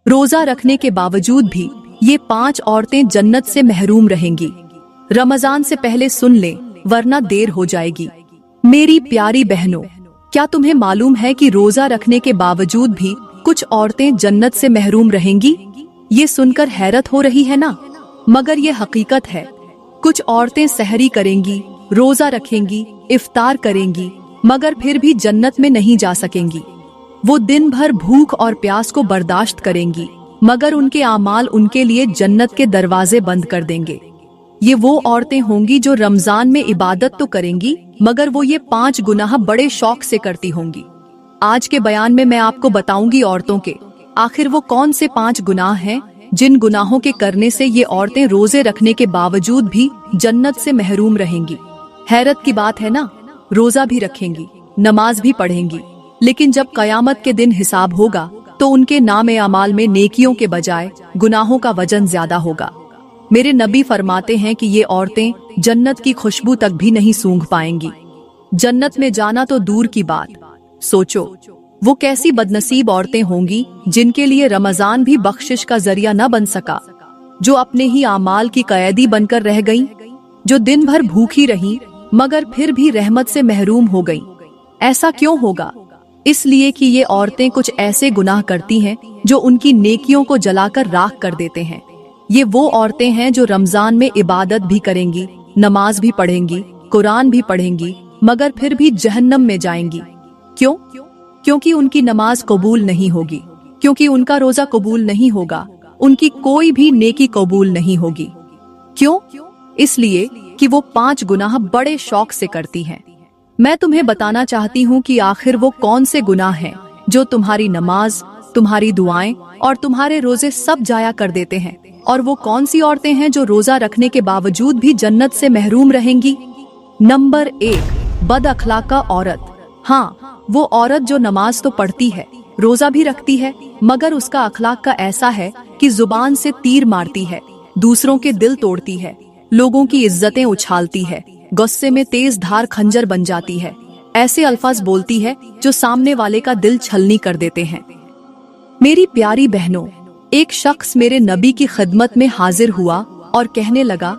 रोजा रखने के बावजूद भी ये 5 औरतें जन्नत से महरूम रहेंगी। रमजान से पहले सुन लें, वरना देर हो जाएगी। मेरी प्यारी बहनों, क्या तुम्हें मालूम है कि रोजा रखने के बावजूद भी कुछ औरतें जन्नत से महरूम रहेंगी? ये सुनकर हैरत हो रही है ना, मगर ये हकीकत है। कुछ औरतें सहरी करेंगी, रोजा रखेंगी, इफ्तार करेंगी, मगर फिर भी जन्नत में नहीं जा सकेंगी। वो दिन भर भूख और प्यास को बर्दाश्त करेंगी, मगर उनके आमाल उनके लिए जन्नत के दरवाजे बंद कर देंगे। ये वो औरतें होंगी जो रमजान में इबादत तो करेंगी, मगर वो ये 5 गुनाह बड़े शौक से करती होंगी। आज के बयान में मैं आपको बताऊंगी औरतों के आखिर वो कौन से 5 गुनाह हैं जिन गुनाहों के करने से ये औरतें रोजे रखने के बावजूद भी जन्नत से महरूम रहेंगी। हैरत की बात है ना, रोजा भी रखेंगी, नमाज भी पढ़ेंगी, लेकिन जब कयामत के दिन हिसाब होगा तो उनके नामे अमाल में नेकियों के बजाय गुनाहों का वजन ज्यादा होगा। मेरे नबी फरमाते हैं कि ये औरतें जन्नत की खुशबू तक भी नहीं सूंघ पाएंगी। जन्नत में जाना तो दूर की बात, सोचो वो कैसी बदनसीब औरतें होंगी जिनके लिए रमजान भी बख्शिश का जरिया न बन सका, जो अपने ही आमाल की कैदी बनकर रह गईं, जो दिन भर भूखी रहीं मगर फिर भी रहमत से महरूम हो गईं। ऐसा क्यों होगा? इसलिए कि ये औरतें कुछ ऐसे गुनाह करती हैं जो उनकी नेकियों को जलाकर राख कर देते हैं। ये वो औरतें हैं जो रमजान में इबादत भी करेंगी, नमाज भी पढ़ेंगी, कुरान भी पढ़ेंगी, मगर फिर भी जहन्नम में जाएंगी। क्यों? क्योंकि उनकी नमाज कबूल नहीं होगी, क्योंकि उनका रोजा कबूल नहीं होगा, उनकी कोई भी नेकी कबूल नहीं होगी। क्यों? इसलिए कि वो 5 गुनाह बड़े शौक से करती हैं। मैं तुम्हें बताना चाहती हूँ कि आखिर वो कौन से गुनाह हैं जो तुम्हारी नमाज, तुम्हारी दुआएं और तुम्हारे रोजे सब जाया कर देते हैं, और वो कौन सी औरतें हैं जो रोजा रखने के बावजूद भी जन्नत से महरूम रहेंगी। नंबर 1, बद अखलाका औरत। हाँ, वो औरत जो नमाज तो पढ़ती है, रोजा भी रखती है, मगर उसका अखलाक का ऐसा है कि जुबान से तीर मारती है, दूसरों के दिल तोड़ती है, लोगों की इज्जतें उछालती है, गुस्से में तेज धार खंजर बन जाती है, ऐसे अल्फाज बोलती है जो सामने वाले का दिल छलनी कर देते हैं। मेरी प्यारी बहनों, एक शख्स मेरे नबी की खिदमत में हाजिर हुआ और कहने लगा,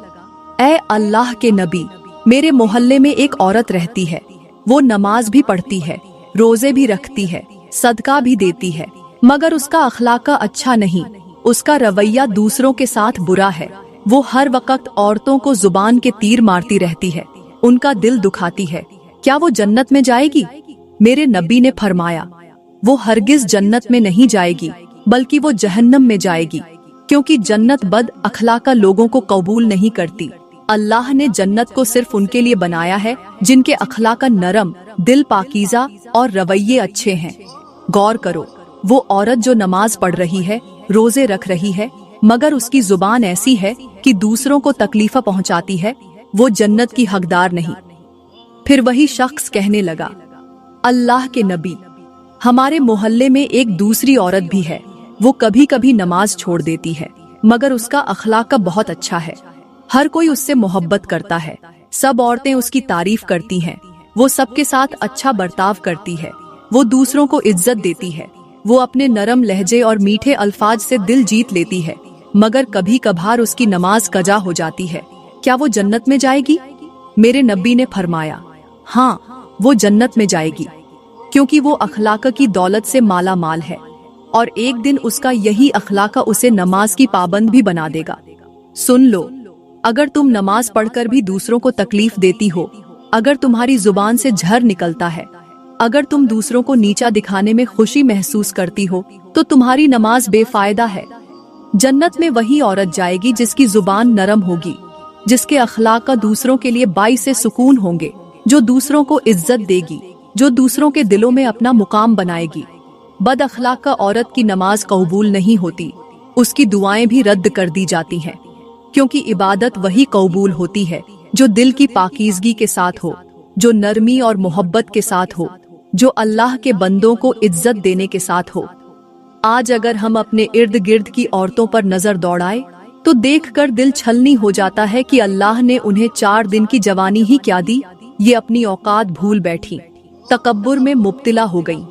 ऐ अल्लाह के नबी, मेरे मोहल्ले में एक औरत रहती है, वो नमाज भी पढ़ती है, रोजे भी रखती है, सदका भी देती है, मगर उसका अखलाका अच्छा नहीं, उसका रवैया दूसरों के साथ बुरा है, वो हर वक्त औरतों को जुबान के तीर मारती रहती है, उनका दिल दुखाती है, क्या वो जन्नत में जाएगी? मेरे नबी ने फरमाया, वो हरगिज जन्नत में नहीं जाएगी, बल्कि वो जहन्नम में जाएगी, क्योंकि जन्नत बद अखलाका लोगों को कबूल नहीं करती। अल्लाह ने जन्नत को सिर्फ उनके लिए बनाया है जिनके अखलाका नरम, दिल पाकीज़ा और रवैये अच्छे हैं। गौर करो, वो औरत जो नमाज पढ़ रही है, रोजे रख रही है, मगर उसकी जुबान ऐसी है कि दूसरों को तकलीफ पहुंचाती है, वो जन्नत की हकदार नहीं। फिर वही शख्स कहने लगा, अल्लाह के नबी, हमारे मोहल्ले में एक दूसरी औरत भी है, वो कभी कभी नमाज छोड़ देती है, मगर उसका अखलाक बहुत अच्छा है, हर कोई उससे मोहब्बत करता है, सब औरतें उसकी तारीफ करती हैं, वो सबके साथ अच्छा बर्ताव करती है, वो दूसरों को इज्जत देती है, वो अपने नरम लहजे और मीठे अल्फाज से दिल जीत लेती है, मगर कभी कभार उसकी नमाज कजा हो जाती है, क्या वो जन्नत में जाएगी? मेरे नबी ने फरमाया, हाँ, वो जन्नत में जाएगी, क्योंकि वो अखलाक की दौलत से माला माल है, और एक दिन उसका यही अखलाक उसे नमाज की पाबंद भी बना देगा। सुन लो, अगर तुम नमाज पढ़कर भी दूसरों को तकलीफ देती हो, अगर तुम्हारी जुबान से झर निकलता है, अगर तुम दूसरों को नीचा दिखाने में खुशी महसूस करती हो, तो तुम्हारी नमाज बेफायदा है। जन्नत में वही औरत जाएगी जिसकी जुबान नरम होगी, जिसके अखलाक का दूसरों के लिए बाइस से सुकून होंगे, जो दूसरों को इज्जत देगी, जो दूसरों के दिलों में अपना मुकाम बनाएगी। बद अखलाक का औरत की नमाज कबूल नहीं होती, उसकी दुआएं भी रद्द कर दी जाती हैं, क्योंकि इबादत वही कबूल होती है जो दिल की पाकीज़गी के साथ हो, जो नरमी और मोहब्बत के साथ हो, जो अल्लाह के बंदों को इज्जत देने के साथ हो। आज अगर हम अपने इर्द गिर्द की औरतों पर नजर दौड़ाए तो देखकर दिल छलनी हो जाता है कि अल्लाह ने उन्हें 4 दिन की जवानी ही क्या दी, ये अपनी औकात भूल बैठी, तकब्बुर में मुब्तिला हो गई।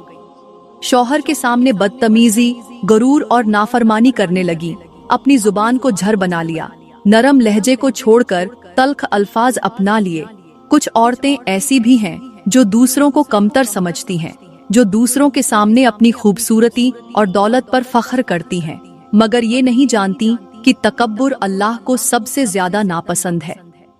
शौहर के सामने बदतमीजी, गरूर और नाफरमानी करने लगी। अपनी जुबान को झर बना लिया, नरम लहजे को छोड़कर तल्ख अल्फाज अपना लिए। कुछ औरतें ऐसी भी हैं जो दूसरों को कमतर समझती हैं, जो दूसरों के सामने अपनी खूबसूरती और दौलत पर फख्र करती हैं, मगर ये नहीं जानती कि तकब्बुर अल्लाह को सबसे ज्यादा नापसंद है।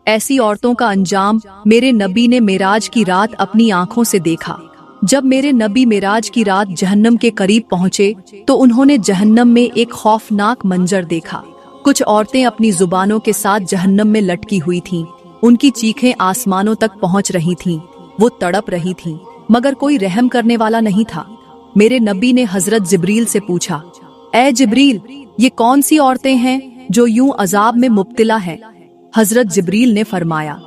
ऐसी औरतों का अंजाम मेरे नबी ने मेराज की रात अपनी आंखों से देखा। जब मेरे नबी मेराज की रात जहन्नम के करीब पहुंचे तो उन्होंने जहन्नम में एक खौफनाक मंजर देखा। कुछ औरतें अपनी जुबानों के साथ जहन्नम में लटकी हुई थीं। उनकी चीखें आसमानों तक पहुंच रही थीं। वो तड़प रही थीं, मगर कोई रहम करने वाला नहीं था। मेरे नबी ने हजरत जिब्रील से पूछा, ए जिब्रील, ये कौन सी औरतें हैं जो यूं अजाब में मुब्तला हैं? हजरत जिब्रील ने फरमाया,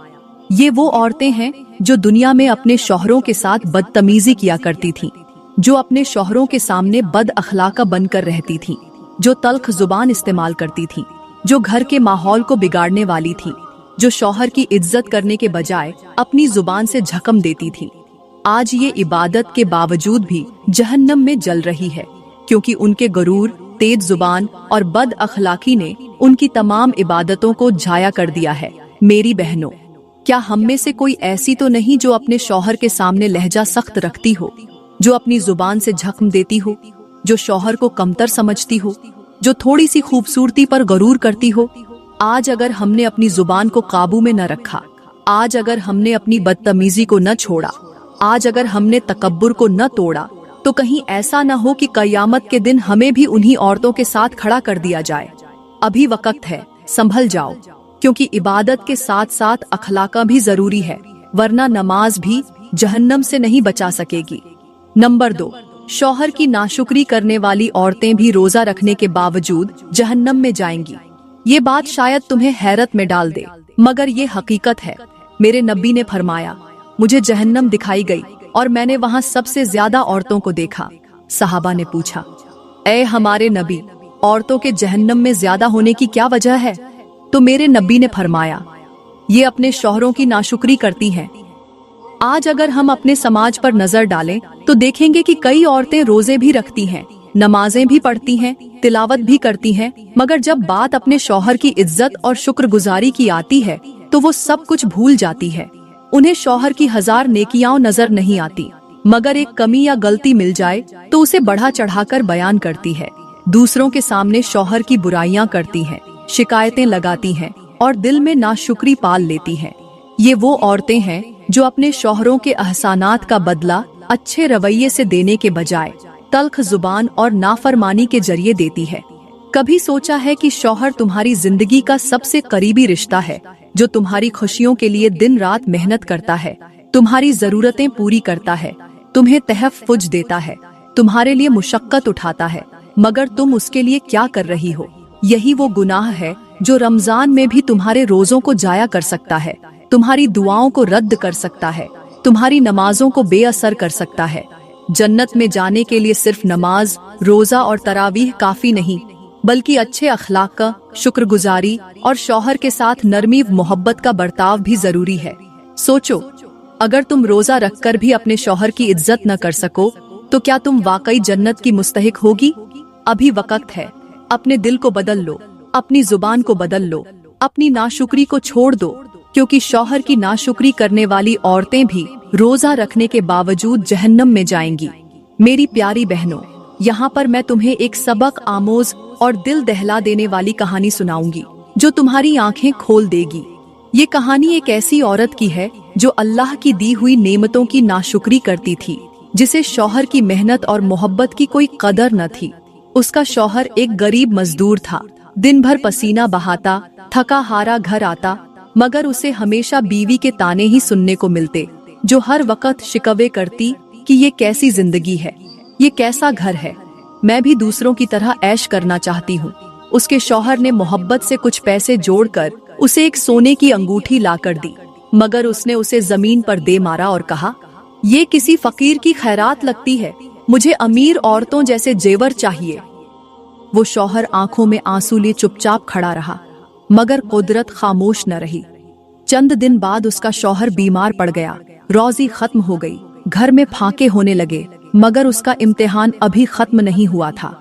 ये वो औरतें हैं जो दुनिया में अपने शौहरों के साथ बदतमीजी किया करती थीं, जो अपने शौहरों के सामने बद अखलाका बनकर रहती थीं, जो तल्ख जुबान इस्तेमाल करती थीं, जो घर के माहौल को बिगाड़ने वाली थीं, जो शौहर की इज्जत करने के बजाय अपनी जुबान से झकम देती थीं। आज ये इबादत के बावजूद भी जहन्नम में जल रही है, क्योंकि उनके गरूर, तेज जुबान और बद अखलाकी ने उनकी तमाम इबादतों को झाया कर दिया है। मेरी बहनों, क्या हम में से कोई ऐसी तो नहीं जो अपने शौहर के सामने लहजा सख्त रखती हो, जो अपनी जुबान से झकम देती हो, जो शौहर को कमतर समझती हो, जो थोड़ी सी खूबसूरती पर गरूर करती हो? आज अगर हमने अपनी जुबान को काबू में न रखा, आज अगर हमने अपनी बदतमीजी को न छोड़ा, आज अगर हमने तकब्बुर को न तोड़ा, तो कहीं ऐसा न हो कि कयामत के दिन हमें भी उन्हीं औरतों के साथ खड़ा कर दिया जाए। अभी वक्त है, संभल जाओ, क्योंकि इबादत के साथ साथ अखलाका भी जरूरी है, वरना नमाज भी जहन्नम से नहीं बचा सकेगी। नंबर 2, शौहर की नाशुक्री करने वाली औरतें भी रोजा रखने के बावजूद जहन्नम में जाएंगी। ये बात शायद तुम्हें हैरत में डाल दे, मगर ये हकीकत है। मेरे नबी ने फरमाया, मुझे जहन्नम दिखाई गई और मैंने वहाँ सबसे ज्यादा औरतों को देखा। सहाबा ने पूछा, ए हमारे नबी, औरतों के जहन्नम में ज्यादा होने की क्या वजह है? तो मेरे नबी ने फरमाया, ये अपने शौहरों की नाशुक्री करती हैं। आज अगर हम अपने समाज पर नजर डालें तो देखेंगे कि कई औरतें रोजे भी रखती हैं, नमाजें भी पढ़ती हैं, तिलावत भी करती हैं, मगर जब बात अपने शौहर की इज्जत और शुक्रगुजारी की आती है तो वो सब कुछ भूल जाती है। उन्हें शौहर की 1000 नेकियां नजर नहीं आती, मगर एक कमी या गलती मिल जाए तो उसे बढ़ा चढ़ाकर बयान करती है। दूसरों के सामने शौहर की बुराइयां करती हैं, शिकायतें लगाती हैं और दिल में नाशुक्री पाल लेती हैं। ये वो औरतें हैं जो अपने शौहरों के एहसानात का बदला अच्छे रवैये से देने के बजाय तल्ख जुबान और नाफरमानी के जरिए देती है। कभी सोचा है कि शौहर तुम्हारी जिंदगी का सबसे करीबी रिश्ता है, जो तुम्हारी खुशियों के लिए दिन रात मेहनत करता है, तुम्हारी जरूरतें पूरी करता है, तुम्हें तहफ़्फ़ुज़ देता है, तुम्हारे लिए मुशक्कत उठाता है, मगर तुम उसके लिए क्या कर रही हो? यही वो गुनाह है जो रमजान में भी तुम्हारे रोजों को जाया कर सकता है, तुम्हारी दुआओं को रद्द कर सकता है, तुम्हारी नमाजों को बेअसर कर सकता है। जन्नत में जाने के लिए सिर्फ नमाज, रोजा और तरावीह काफी नहीं, बल्कि अच्छे अखलाक का, शुक्रगुजारी और शौहर के साथ नरमी मोहब्बत का बर्ताव भी जरूरी है। सोचो, अगर तुम रोजा रखकर भी अपने शौहर की इज्जत न कर सको तो क्या तुम वाकई जन्नत की मुस्तहिक होगी? अभी वक्त है, अपने दिल को बदल लो, अपनी जुबान को बदल लो, अपनी नाशुक्री को छोड़ दो, क्योंकि शौहर की नाशुक्री करने वाली औरतें भी रोजा रखने के बावजूद जहन्नम में जाएंगी। मेरी प्यारी बहनों, यहाँ पर मैं तुम्हें एक सबक आमोज और दिल दहला देने वाली कहानी सुनाऊंगी जो तुम्हारी आंखें खोल देगी। ये कहानी एक ऐसी औरत की है जो अल्लाह की दी हुई नेमतों की नाशुक्री करती थी, जिसे शौहर की मेहनत और मोहब्बत की कोई कदर न थी। उसका शौहर एक गरीब मजदूर था, दिन भर पसीना बहाता, थका हारा घर आता, मगर उसे हमेशा बीवी के ताने ही सुनने को मिलते, जो हर वक्त शिकवे करती कि ये कैसी जिंदगी है, ये कैसा घर है, मैं भी दूसरों की तरह ऐश करना चाहती हूँ। उसके शौहर ने मोहब्बत से कुछ पैसे जोड़कर उसे एक सोने की अंगूठी लाकर दी, मगर उसने उसे जमीन पर दे मारा और कहा, ये किसी फकीर की खैरात लगती है, मुझे अमीर औरतों जैसे जेवर चाहिए। वो शौहर आंखों में आंसू लिए चुपचाप खड़ा रहा, मगर कुदरत खामोश न रही। चंद दिन बाद उसका शौहर बीमार पड़ गया, रोजी खत्म हो गई, घर में फाके होने लगे, मगर उसका इम्तिहान अभी खत्म नहीं हुआ था।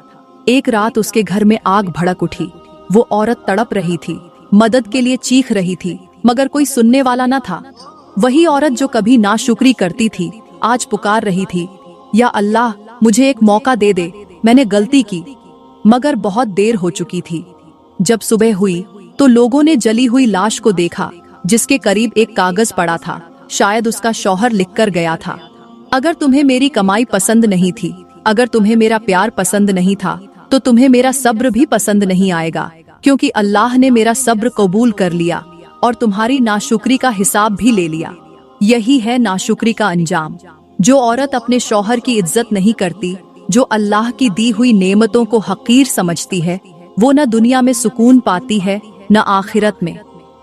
एक रात उसके घर में आग भड़क उठी। वो औरत तड़प रही थी, मदद के लिए चीख रही थी, मगर कोई सुनने वाला न था। वही औरत जो कभी नाशुक्री करती थी, आज पुकार रही थी, या अल्लाह, मुझे एक मौका दे दे, मैंने गलती की। मगर बहुत देर हो चुकी थी। जब सुबह हुई तो लोगों ने जली हुई लाश को देखा, जिसके करीब एक कागज पड़ा था। शायद उसका शौहर लिखकर गया था, अगर तुम्हें मेरी कमाई पसंद नहीं थी, अगर तुम्हें मेरा प्यार पसंद नहीं था, तो तुम्हें मेरा सब्र भी पसंद नहीं आएगा, क्योंकि अल्लाह ने मेरा सब्र कबूल कर लिया और तुम्हारी नाशुक्री का हिसाब भी ले लिया। यही है नाशुक्री का अंजाम। जो औरत अपने शौहर की इज्जत नहीं करती, जो अल्लाह की दी हुई नेमतों को हकीर समझती है, वो न दुनिया में सुकून पाती है न आखिरत में।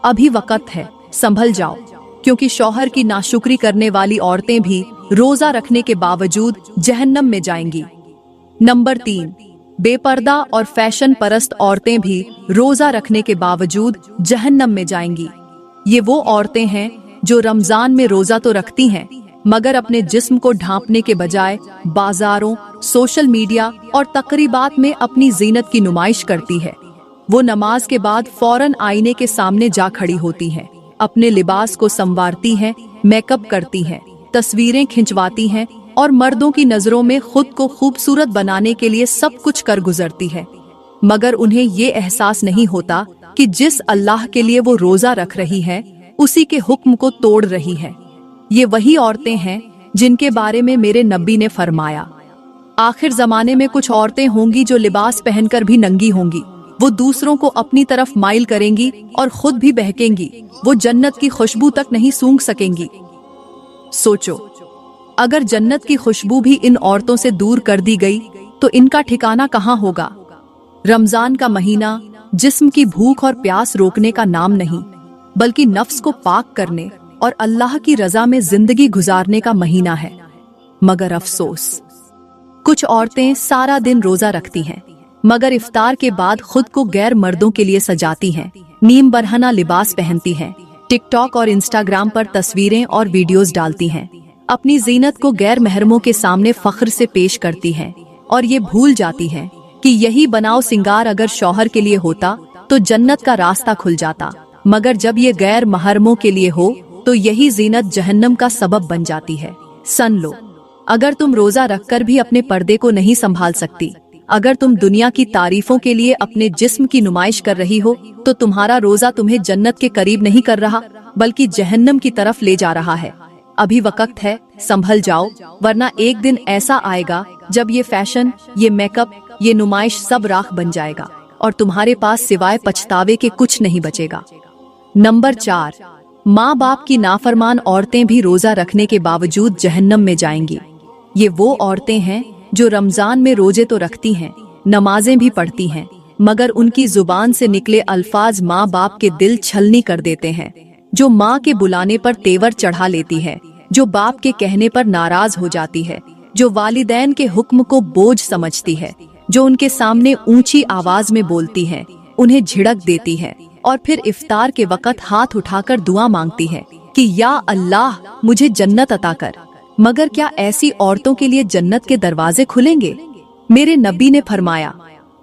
अभी वक्त है, संभल जाओ, क्योंकि शौहर की नाशुक्री करने वाली औरतें भी रोजा रखने के बावजूद जहन्नम में जाएंगी। नंबर 3, बेपर्दा और फैशन परस्त औरतें भी रोजा रखने के बावजूद जहन्नम में जाएंगी। ये वो औरतें हैं जो रमजान में रोजा तो रखती हैं, मगर अपने जिस्म को ढांपने के बजाय बाजारों, सोशल मीडिया और तकरीबात में अपनी जीनत की नुमाइश करती है। वो नमाज के बाद फौरन आईने के सामने जा खड़ी होती हैं, अपने लिबास को संवारती हैं, मेकअप करती हैं, तस्वीरें खिंचवाती हैं और मर्दों की नजरों में खुद को खूबसूरत बनाने के लिए सब कुछ कर गुजरती है। मगर उन्हें ये एहसास नहीं होता कि जिस अल्लाह के लिए वो रोजा रख रही है, उसी के हुक्म को तोड़ रही है। ये वही औरतें हैं जिनके बारे में मेरे नबी ने फरमाया, आखिर जमाने में कुछ औरतें होंगी जो लिबास पहनकर भी नंगी होंगी। वो दूसरों को अपनी तरफ माइल करेंगी और खुद भी बहकेंगी। वो जन्नत की खुशबू तक नहीं सूंघ सकेंगी। सोचो, अगर जन्नत की खुशबू भी इन औरतों से दूर कर दी गई तो इनका ठिकाना कहाँ होगा। रमजान का महीना जिस्म की भूख और प्यास रोकने का नाम नहीं, बल्कि नफ्स को पाक करने और अल्लाह की रजा में जिंदगी गुजारने का महीना है। मगर अफसोस, कुछ औरतें सारा दिन रोजा रखती हैं, मगर इफ्तार के बाद खुद को गैर मर्दों के लिए सजाती हैं, नीम बरहना लिबास पहनती हैं, टिकटॉक और इंस्टाग्राम पर तस्वीरें और वीडियोस डालती हैं, अपनी जीनत को गैर महरमों के सामने फख्र से पेश करती हैं और ये भूल जाती हैं कि यही बनाव सिंगार अगर शौहर के लिए होता तो जन्नत का रास्ता खुल जाता, मगर जब ये गैर महरमों के लिए हो तो यही जीनत जहन्नम का सबब बन जाती है। सन लो, अगर तुम रोजा रखकर भी अपने पर्दे को नहीं संभाल सकती, अगर तुम दुनिया की तारीफों के लिए अपने जिस्म की नुमाइश कर रही हो, तो तुम्हारा रोजा तुम्हें जन्नत के करीब नहीं कर रहा, बल्कि जहन्नम की तरफ ले जा रहा है। अभी वक्त है, संभल जाओ, वरना एक दिन ऐसा आएगा जब ये फैशन, ये मेकअप, ये नुमाइश सब राख बन जाएगा और तुम्हारे पास सिवाय पछतावे के कुछ नहीं बचेगा। नंबर 4, माँ बाप की नाफरमान औरतें भी रोजा रखने के बावजूद जहन्नम में जाएंगी। ये वो औरतें हैं जो रमजान में रोजे तो रखती हैं, नमाजें भी पढ़ती हैं, मगर उनकी जुबान से निकले अल्फाज माँ बाप के दिल छलनी कर देते हैं। जो माँ के बुलाने पर तेवर चढ़ा लेती है, जो बाप के कहने पर नाराज हो जाती है, जो वालिदैन के हुक्म को बोझ समझती है, जो उनके सामने ऊंची आवाज में बोलती है, उन्हें झिड़क देती है और फिर इफ्तार के वक्त हाथ उठाकर दुआ मांगती है कि या अल्लाह, मुझे जन्नत अता कर। मगर क्या ऐसी औरतों के लिए जन्नत के दरवाजे खुलेंगे? मेरे नबी ने फरमाया,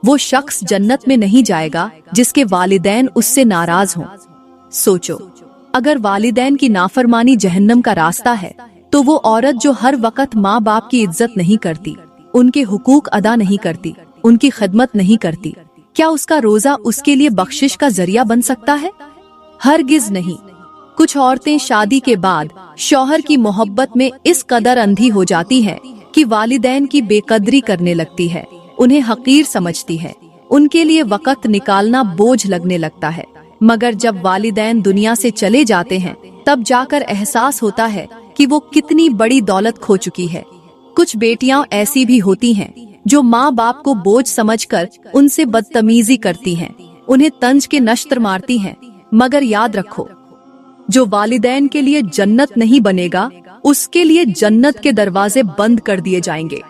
वो शख्स जन्नत में नहीं जाएगा जिसके वालिदैन उससे नाराज हों। सोचो, अगर वालिदैन की नाफरमानी जहन्नम का रास्ता है, तो वो औरत जो हर वक्त माँ बाप की इज्जत नहीं करती, उनके हुकूक अदा नहीं करती, उनकी खिदमत नहीं करती, क्या उसका रोजा उसके लिए बख्शिश का जरिया बन सकता है? हरगिज नहीं। कुछ औरतें शादी के बाद शौहर की मोहब्बत में इस कदर अंधी हो जाती हैं कि वालिदैन की बेकदरी करने लगती है, उन्हें हकीर समझती है, उनके लिए वक्त निकालना बोझ लगने लगता है। मगर जब वालिदैन दुनिया से चले जाते हैं, तब जाकर एहसास होता है कि वो कितनी बड़ी दौलत खो चुकी है। कुछ बेटियां ऐसी भी होती हैं जो माँ बाप को बोझ समझकर उनसे बदतमीजी करती हैं, उन्हें तंज के नश्तर मारती हैं। मगर याद रखो, जो वालिदैन के लिए जन्नत नहीं बनेगा, उसके लिए जन्नत के दरवाजे बंद कर दिए जाएंगे।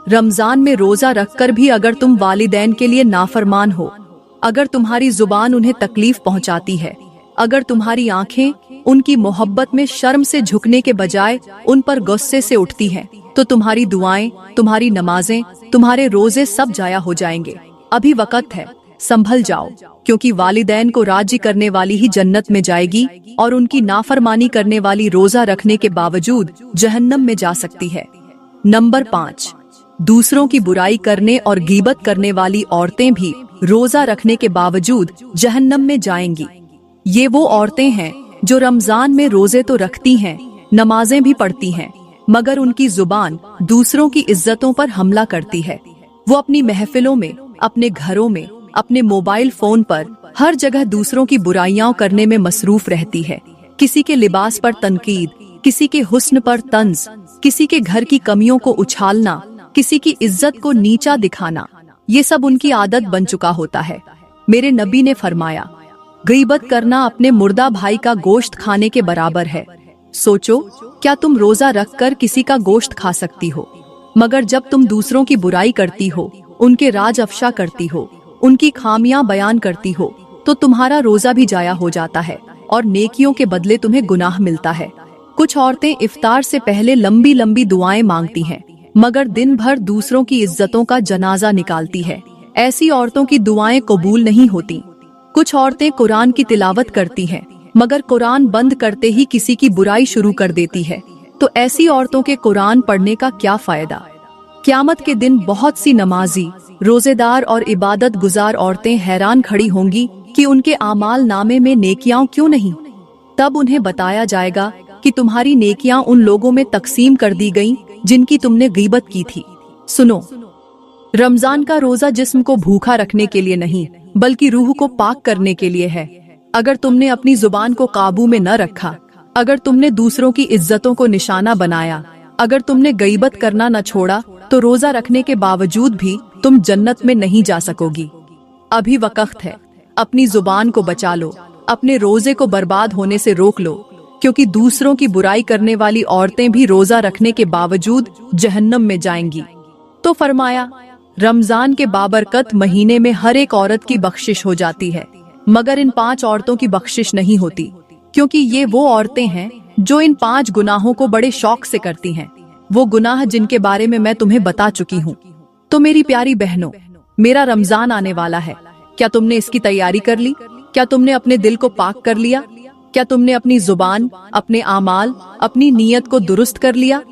रमजान में रोजा रखकर भी अगर तुम वालिदैन के लिए नाफरमान हो, अगर तुम्हारी जुबान उन्हें तकलीफ पहुंचाती है, अगर तुम्हारी आंखें उनकी मोहब्बत में शर्म से झुकने के बजाय उन पर गुस्से से उठती हैं, तो तुम्हारी दुआएं, तुम्हारी नमाजें, तुम्हारे रोजे सब जाया हो जाएंगे। अभी वक्त है, संभल जाओ, क्योंकि वालिदैन को राजी करने वाली ही जन्नत में जाएगी और उनकी नाफरमानी करने वाली रोजा रखने के बावजूद जहन्नम में जा सकती है। नंबर 5, दूसरों की बुराई करने और गीबत करने वाली औरतें भी रोजा रखने के बावजूद जहन्नम में जाएंगी। ये वो औरतें हैं जो रमजान में रोजे तो रखती हैं, नमाजें भी पढ़ती हैं, मगर उनकी जुबान दूसरों की इज्जतों पर हमला करती है। वो अपनी महफिलों में, अपने घरों में, अपने मोबाइल फोन पर हर जगह दूसरों की बुराइयां करने में मसरूफ रहती है। किसी के लिबास पर तनकीद, किसी के हुस्न पर तंज, किसी के घर की कमियों को उछालना, किसी की इज्जत को नीचा दिखाना, ये सब उनकी आदत बन चुका होता है। मेरे नबी ने फरमाया, गीबत करना अपने मुर्दा भाई का गोश्त खाने के बराबर है। सोचो, क्या तुम रोजा रखकर किसी का गोश्त खा सकती हो? मगर जब तुम दूसरों की बुराई करती हो, उनके राज अफशा करती हो, उनकी खामियां बयान करती हो, तो तुम्हारा रोजा भी जाया हो जाता है और नेकियों के बदले तुम्हें गुनाह मिलता है। कुछ औरतें इफ्तार से पहले लंबी लंबी दुआएं मांगती हैं, मगर दिन भर दूसरों की इज्जतों का जनाजा निकालती है। ऐसी औरतों की दुआएं कबूल नहीं होती। कुछ औरतें कुरान की तिलावत करती हैं, मगर कुरान बंद करते ही किसी की बुराई शुरू कर देती है। तो ऐसी औरतों के कुरान पढ़ने का क्या फायदा? क़यामत के दिन बहुत सी नमाजी, रोजेदार और इबादत गुजार औरतें हैरान खड़ी होंगी कि उनके आमाल नामे में नेकियां क्यों नहीं। तब उन्हें बताया जाएगा कि तुम्हारी नेकियां उन लोगों में तकसीम कर दी गईं जिनकी तुमने गीबत की थी। सुनो, रमजान का रोजा जिस्म को भूखा रखने के लिए नहीं, बल्कि रूह को पाक करने के लिए है। अगर तुमने अपनी जुबान को काबू में न रखा, अगर तुमने दूसरों की इज्जतों को निशाना बनाया, अगर तुमने गीबत करना न छोड़ा, तो रोजा रखने के बावजूद भी तुम जन्नत में नहीं जा सकोगी। अभी वक्त है, अपनी जुबान को बचा लो, अपने रोजे को बर्बाद होने से रोक लो, क्योंकि दूसरों की बुराई करने वाली औरतें भी रोजा रखने के बावजूद जहन्नम में जाएंगी। तो फरमाया, रमजान के बाबरकत महीने में हर एक औरत की बख्शिश हो जाती है, मगर इन 5 औरतों की बख्शिश नहीं होती, क्योंकि ये वो औरतें हैं जो इन 5 गुनाहों को बड़े शौक से करती हैं। वो गुनाह जिनके बारे में मैं तुम्हें बता चुकी हूँ। तो मेरी प्यारी बहनों, मेरा रमजान आने वाला है। क्या तुमने इसकी तैयारी कर ली? क्या तुमने अपने दिल को पाक कर लिया? क्या तुमने अपनी जुबान, अपने आमाल, अपनी नीयत को दुरुस्त कर लिया?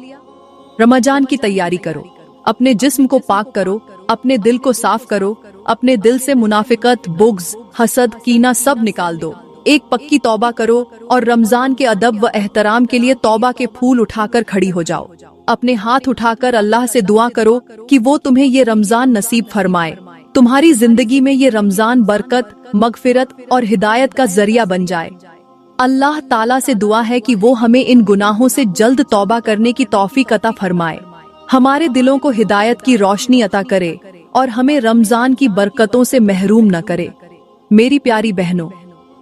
रमजान की तैयारी करो, अपने जिस्म को पाक करो, अपने दिल को साफ करो, अपने दिल से मुनाफिकत, बुग़्ज़, हसद, कीना सब निकाल दो। एक पक्की तौबा करो और रमजान के अदब व एहतराम के लिए तौबा के फूल उठाकर खड़ी हो जाओ। अपने हाथ उठाकर अल्लाह से दुआ करो कि वो तुम्हें ये रमजान नसीब फरमाए, तुम्हारी जिंदगी में ये रमजान बरकत, मगफिरत और हिदायत का जरिया बन जाए। अल्लाह ताला से दुआ है कि वो हमें इन गुनाहों से जल्द तौबा करने की तौफीक अता फरमाए, हमारे दिलों को हिदायत की रोशनी अता करे और हमें रमजान की बरकतों से महरूम न करे। मेरी प्यारी बहनों,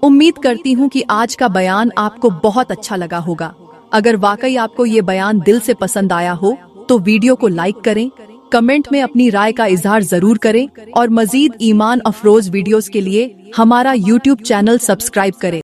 उम्मीद करती हूँ कि आज का बयान आपको बहुत अच्छा लगा होगा। अगर वाकई आपको ये बयान दिल से पसंद आया हो तो वीडियो को लाइक करें, कमेंट में अपनी राय का इजहार जरूर करें और मजीद ईमान अफरोज वीडियोस के लिए हमारा YouTube चैनल सब्सक्राइब करें।